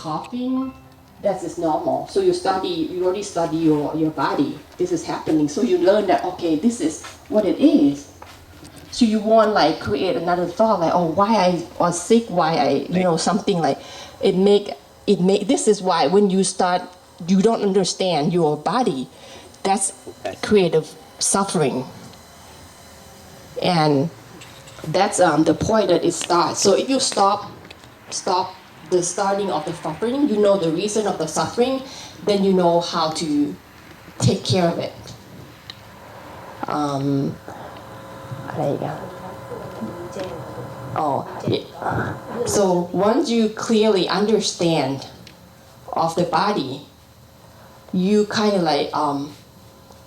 coughing, that is normal. So you already study your body. This is happening. So you learn that, okay, this is what it is. So you won't like create another thought like, oh, why I was sick, why I, something like this is why when you start, you don't understand your body. That's creative suffering. And that's the point that it starts. So if you stop the starting of the suffering, you know the reason of the suffering, then you know how to take care of it. อะไรอีกอ่ะ Oh, yeah. So once you clearly understand of the body, you kind of like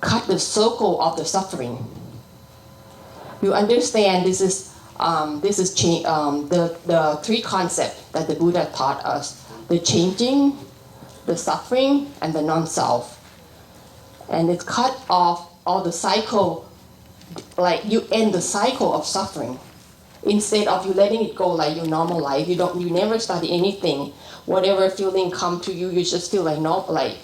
cut the circle of the suffering. You understand this is the three concepts that the Buddha taught us: the changing, the suffering, and the non-self. And it cut off all the cycle, like you end the cycle of suffering. Instead of you letting it go like your normal life, you never study anything. Whatever feeling come to you, you just feel like like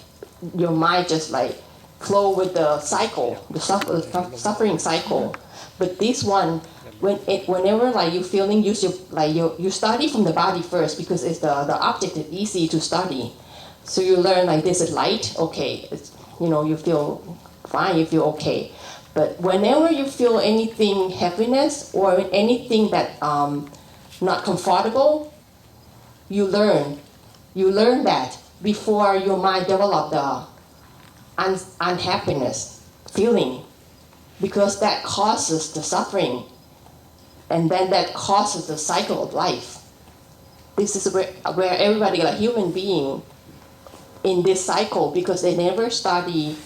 your mind just like flow with the cycle, the suffering cycle. But this one, whenever like you feeling, you study from the body first because it's the object is easy to study. So you learn like this is light, okay, you feel fine, you feel okay. But whenever you feel anything happiness or anything that not comfortable, you learn that before your mind develop the unhappiness feeling, because that causes the suffering, and then that causes the cycle of life. This is where everybody, like human being, in this cycle, because they never study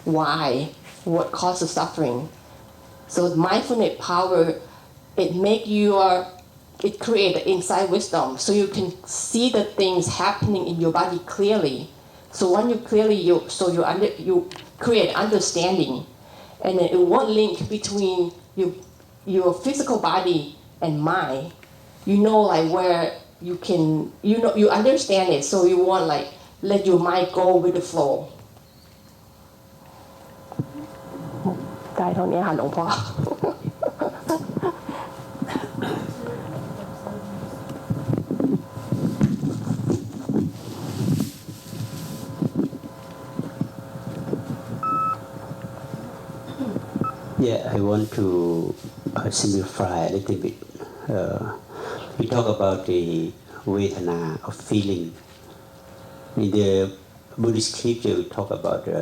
why, what causes suffering. So mindfulness power, it creates inside wisdom, so you can see the things happening in your body clearly. So when you clearly, you create understanding, and then it won't link between your physical body and mind. You know like where you can, you understand it, so you won't like let your mind go with the flow. ได้เท่านี้ค่ะหลวงพ่อ Yeah, I want to simplify a little bit. We talk about the vedana of feeling. In the Buddhist scripture, we talk about the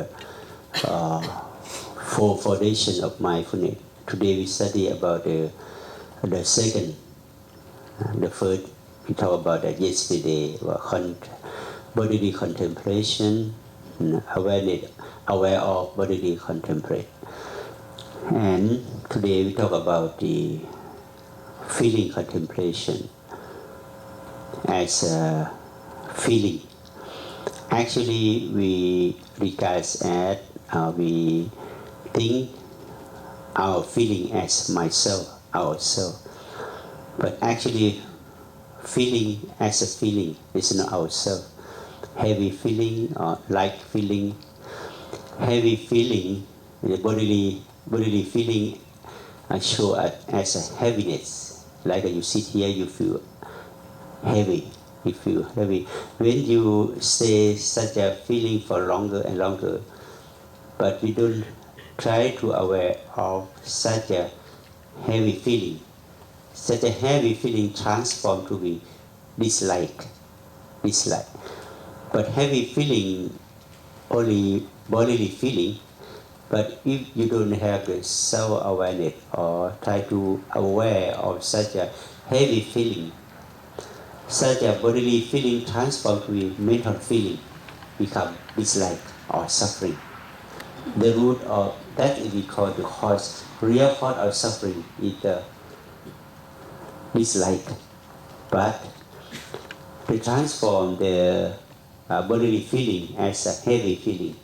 four foundations of mindfulness. Today we study about the second. The first we talk about that yesterday, bodily contemplation, aware of bodily contemplation. And today we talk about the feeling contemplation as a feeling. Actually, we regard as we think our feeling as myself, ourself. But actually, feeling as a feeling is not ourself. Heavy feeling or light feeling. Heavy feeling, the bodily feeling show as a heaviness. Like you sit here, you feel heavy. You feel heavy. When you stay such a feeling for longer and longer, but we don't try to aware of such a heavy feeling. Such a heavy feeling transformed to be dislike. But heavy feeling, only bodily feeling. But if you don't have the self-awareness or try to aware of such a heavy feeling, such a bodily feeling transformed to be mental feeling, become dislike or suffering. The root of that is we call the cause, real cause of suffering is the dislike. But to transform the bodily feeling as a heavy feeling.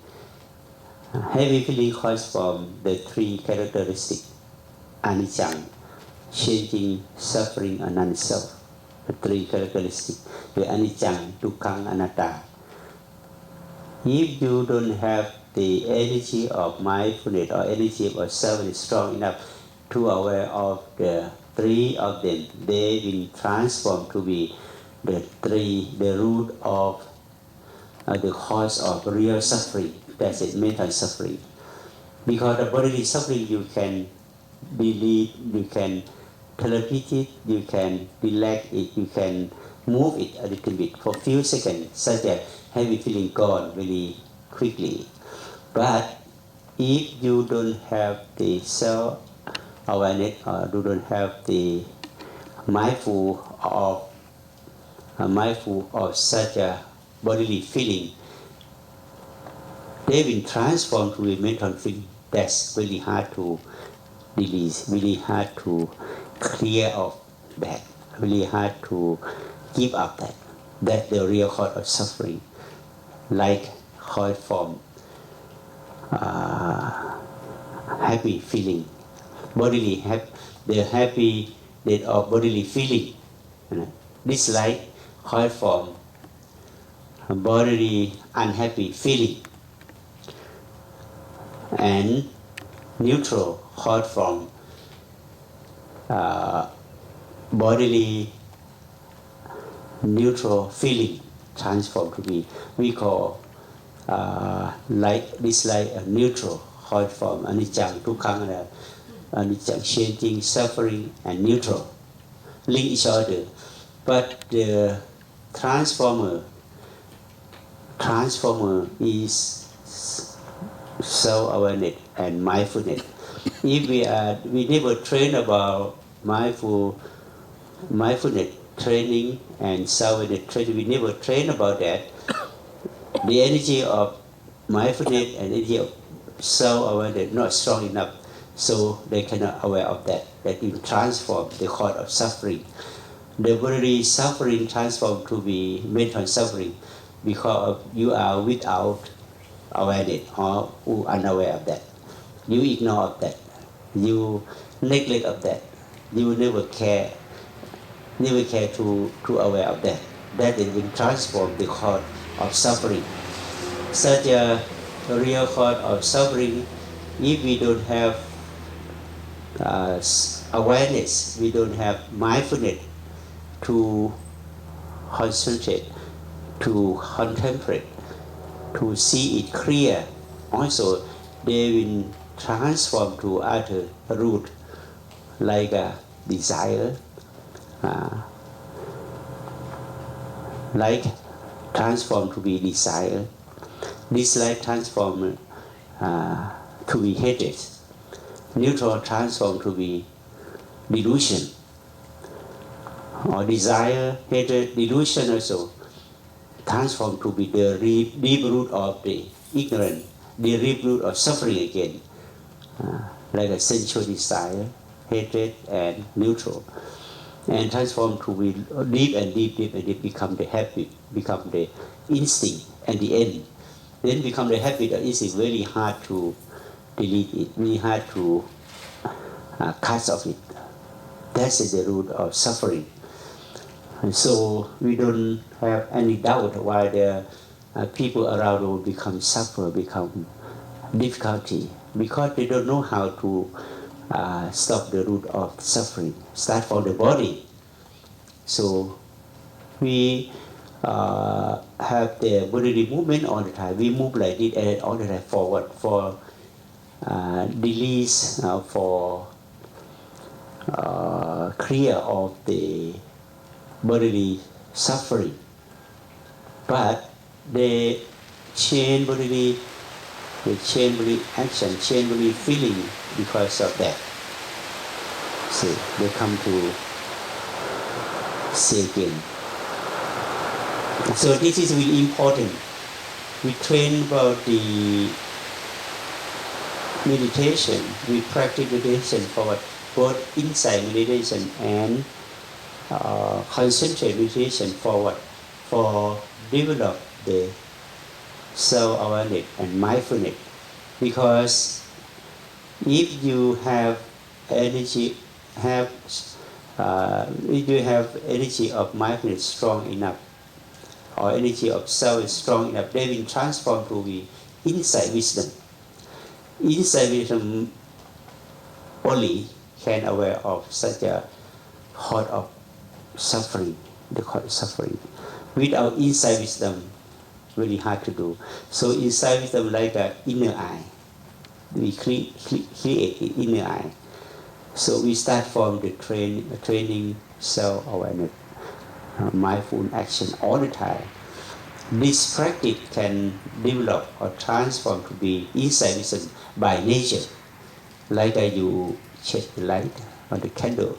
Heavy feeling comes from the three characteristics: anicca, changing, suffering, and non-self. The three characteristics. the anicca, dukkha, anatta. If you don't have the energy of mindfulness or energy of self strong enough to aware of the three of them, they will transform to be the root of the cause of real suffering. That's it, mental suffering. Because the bodily suffering you can relieve, you can therapeutic it, you can relax it, you can move it a little bit for few seconds, such as heavy feeling gone very quickly. But if you don't have the self-awareness or you don't have the mindful of such a bodily feeling, they will transform to a mental feeling. That's really hard to release, really hard to clear off that, really hard to give up that. That's the real cause of suffering, like cause from happy feeling, bodily the happy state of bodily feeling. Dislike cause from bodily unhappy feeling, and neutral cause from bodily neutral feeling transformed to be, we call like dislike a neutral cause from anicca, dukkha, anicca, changing, suffering, and neutral link each other. But the transformer is self-awareness and mindfulness. If we never train about mindfulness training and self-awareness training, we never train about that. The energy of mindfulness and energy of self-awareness not strong enough, so they cannot aware of that will transform the cause of suffering. The bodily suffering transformed to be mental suffering because you are without awareness or unaware of that. You ignore of that. You neglect of that. You never care to aware of that. That will transform the cause of suffering. Such a real cause of suffering, if we don't have awareness, we don't have mindfulness to concentrate, to contemplate, to see it clear. Also, they will transform to other root, like a desire, like transform to be desire, dislike transform to be hatred, neutral transform to be delusion, or desire, hatred, delusion also transform to be the deep root of the ignorance, the deep root of suffering again, like a sensual desire, hatred, and neutral, and transform to be deep and deep, become the habit, become the instinct, and the end. Then become the habit or instinct, very hard to delete it, very hard to cut off it. That's the root of suffering. And so we don't have any doubt why the people around the world become difficulty, because they don't know how to stop the root of suffering, start from the body. So we have the bodily movement all the time. We move like this and all the time forward for release, for clear of the bodily suffering. But they change bodily action, change bodily feeling because of that. So they come to see again. So this is really important. We train about the meditation. We practice meditation for both insight meditation and concentrate meditation for develop the self-awareness and mindfulness. Because if you have energy, if you have energy of mindfulness strong enough, or energy of self is strong enough, they will transform to be insight wisdom. Insight wisdom only can aware of such a thought of suffering, the cause of suffering. Without insight wisdom, very hard to do. So insight wisdom like an inner eye. We create an inner eye. So we start from the training self-awareness, mindful action all the time. This practice can develop or transform to be insight wisdom by nature. Like you check the light on the candle.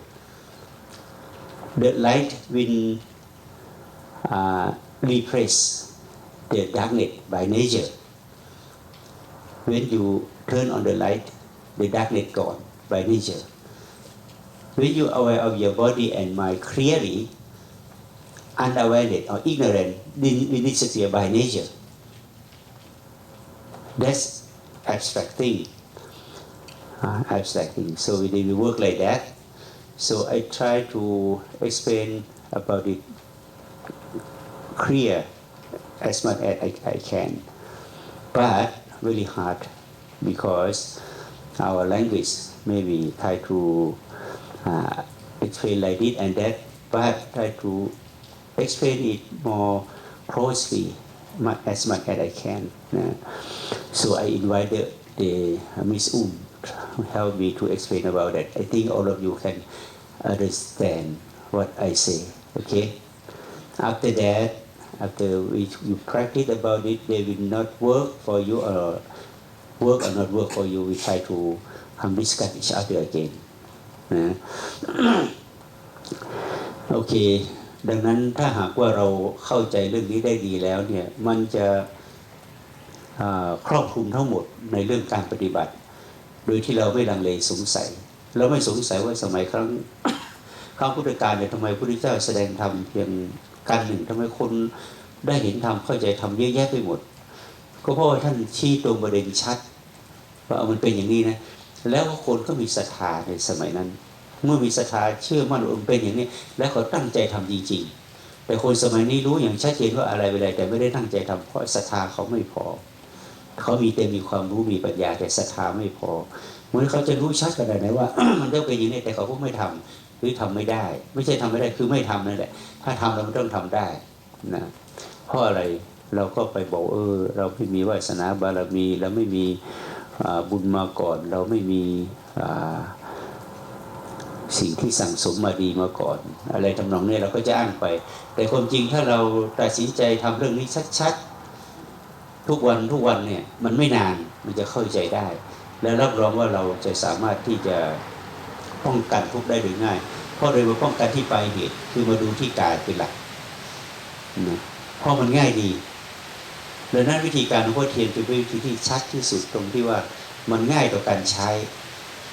The light will replace the darkness by nature. When you turn on the light, the darkness gone by nature. When you are aware of your body and mind clearly, unawareness or ignorant will disappear by nature. That's abstract thing. So we work like that. So I try to explain about it clear as much as I can, but really hard because our language maybe try to explain like this and that, but try to explain it more closely as much as I can. So I invited the Miss to help me to explain about that. I think all of you can understand what I say. Okay. After that, after you practice about it, they will not work for you or work or not work for you. We try to discuss each other again. โอเคดังนั้นถ้าหากว่าเราเข้าใจเรื่องนี้ได้ดีแล้วเนี่ยมันจะครอบคลุมทั้งหมดในเรื่องการปฏิบัติโดยที่เราไม่ลังเลสงสัยเราไม่สงสัยว่าสมัยครั้งพุทธกาลเนี่ยทำไมพระพุทธเจ้าแสดงธรรมเพียงการหนึ่งทำไมคนได้เห็นธรรมเข้าใจธรรมเยอะแยะไปหมดก็เพราะว่าท่านชี้ตรงประเด็นชัดว่ามันเป็นอย่างนี้นะแล้วคนก็มีศรัทธาในสมัยนั้นเมื่อมีศรัทธาเชื่อมั่นว่าเป็นอย่างนี้แล้วเขาตั้งใจทำจริงๆแต่คนสมัยนี้รู้อย่างชัดเจนว่าอะไรไปแต่ไม่ได้ตั้งใจทำเพราะศรัทธาเขาไม่พอเขามีแต่มีความรู้มีปัญญาแต่ศรัทธาไม่พอเหมือนเขาจะรู้ชัดขนาดไหนว่า มันต้องเป็นอย่างนี้แต่เขาก็ไม่ทำหรือทำไม่ได้ไม่ใช่ทำไม่ได้คือไม่ทำนั่นแหละถ้าทำเรามันต้องทำได้นะเพราะอะไรเราก็ไปบอกเราไม่มีวาสนาบารมีเราไม่มีบุญมาก่อนเราไม่มีสิ่งที่สั่งสมมาดีมาก่อนอะไรทำนองนี้เราก็จะอ้างไปแต่ความจริงถ้าเราตัดสินใจทำเรื่องนี้ชัดๆทุกวันเนี่ยมันไม่นานมันจะเข้าใจได้และรับรองว่าเราจะสามารถที่จะป้องกันทุกข์ได้โดยง่ายเพราะโดยมาป้องกันที่ปลายเหตุคือมาดูที่กายเป็นหลักนะเพราะมันง่ายดีดังนั้นวิธีการของพ่อเทียนเป็นวิธีที่ชัดที่สุดตรงที่ว่ามันง่ายต่อการใช้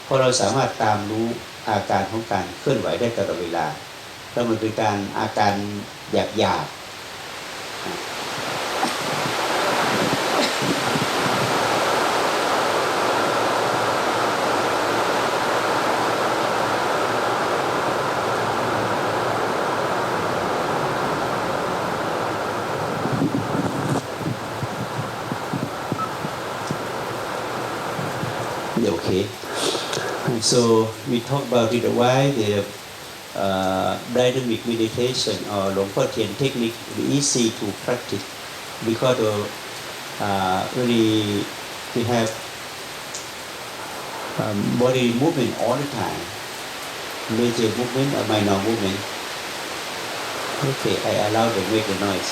เพราะเราสามารถตามรู้อาการของการเคลื่อนไหวได้ตลอดเวลาแล้วมันเป็นการอาการหยาบOkay. So we talk about it why the dynamic meditation or Long Po Tien technique is easy to practice because really we have body movement all the time, major movement or minor movement. Okay, I allow them to make the noise.